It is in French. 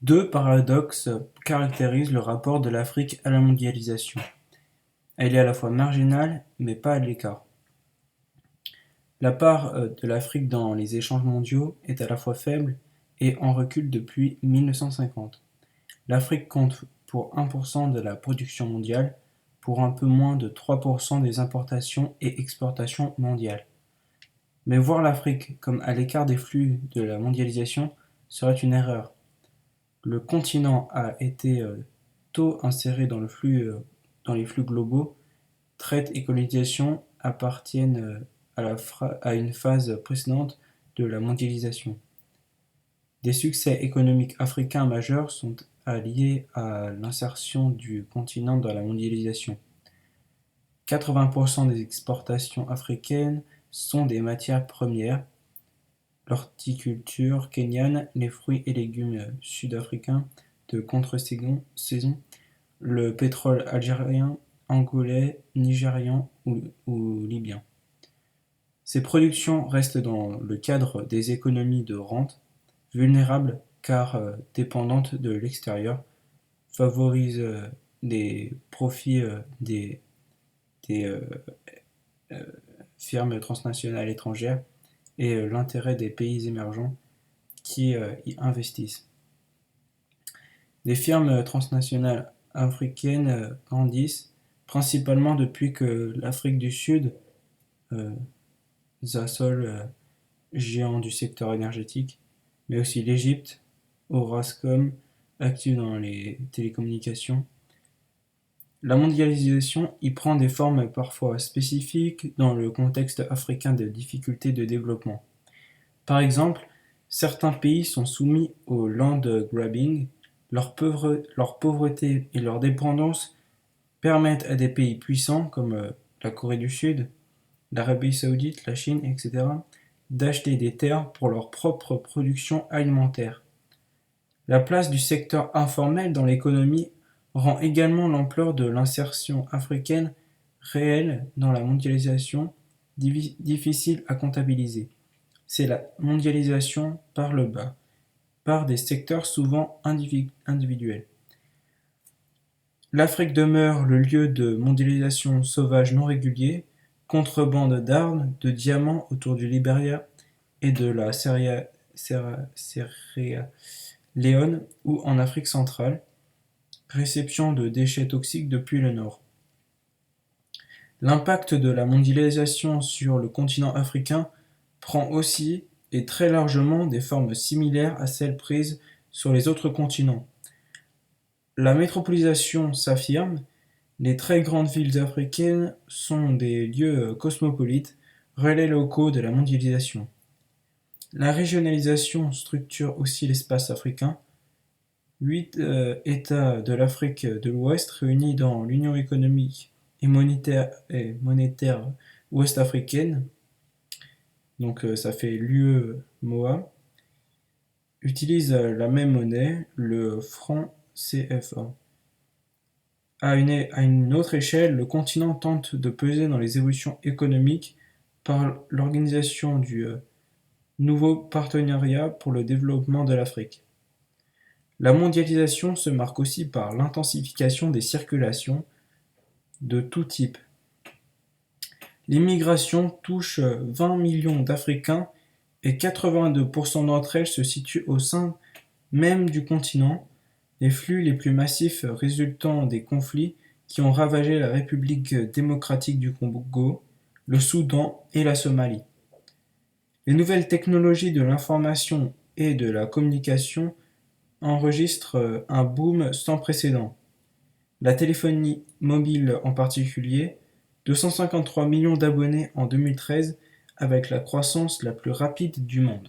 Deux paradoxes caractérisent le rapport de l'Afrique à la mondialisation. Elle est à la fois marginale, mais pas à l'écart. La part de l'Afrique dans les échanges mondiaux est à la fois faible et en recul depuis 1950. L'Afrique compte pour 1% de la production mondiale, pour un peu moins de 3% des importations et exportations mondiales. Mais voir l'Afrique comme à l'écart des flux de la mondialisation serait une erreur. Le continent a été tôt inséré dans les flux globaux. Traite et colonisation appartiennent à une phase précédente de la mondialisation. Des succès économiques africains majeurs sont liés à l'insertion du continent dans la mondialisation. 80% des exportations africaines sont des matières premières. L'horticulture kenyane, les fruits et légumes sud-africains de contre-saison, le pétrole algérien, angolais, nigérian ou libyen. Ces productions restent dans le cadre des économies de rente, vulnérables car dépendantes de l'extérieur, favorisent des profits des firmes transnationales étrangères et l'intérêt des pays émergents qui y investissent. Les firmes transnationales africaines grandissent, principalement depuis que l'Afrique du Sud, Zasol, géant du secteur énergétique, mais aussi l'Égypte, Orascom, actif dans les télécommunications. La mondialisation y prend des formes parfois spécifiques dans le contexte africain de difficultés de développement. Par exemple, certains pays sont soumis au land grabbing. Leur pauvreté et leur dépendance permettent à des pays puissants comme la Corée du Sud, l'Arabie Saoudite, la Chine, etc., d'acheter des terres pour leur propre production alimentaire. La place du secteur informel dans l'économie rend également l'ampleur de l'insertion africaine réelle dans la mondialisation difficile à comptabiliser. C'est la mondialisation par le bas, par des secteurs souvent individuels. L'Afrique demeure le lieu de mondialisation sauvage non régulier, contrebande d'armes, de diamants autour du Libéria et de la Sierra Leone ou en Afrique centrale, réception de déchets toxiques depuis le nord. L'impact de la mondialisation sur le continent africain prend aussi et très largement des formes similaires à celles prises sur les autres continents. La métropolisation s'affirme, les très grandes villes africaines sont des lieux cosmopolites, relais locaux de la mondialisation. La régionalisation structure aussi l'espace africain. 8 États de l'Afrique de l'Ouest réunis dans l'Union économique et monétaire ouest-africaine, donc ça fait l'UEMOA, utilisent la même monnaie, le franc CFA. À une autre échelle, le continent tente de peser dans les évolutions économiques par l'organisation du nouveau partenariat pour le développement de l'Afrique. La mondialisation se marque aussi par l'intensification des circulations de tout type. L'immigration touche 20 millions d'Africains et 82% d'entre elles se situent au sein même du continent, les flux les plus massifs résultant des conflits qui ont ravagé la République démocratique du Congo, le Soudan et la Somalie. Les nouvelles technologies de l'information et de la communication enregistrent un boom sans précédent. La téléphonie mobile en particulier, 253 millions d'abonnés en 2013 avec la croissance la plus rapide du monde.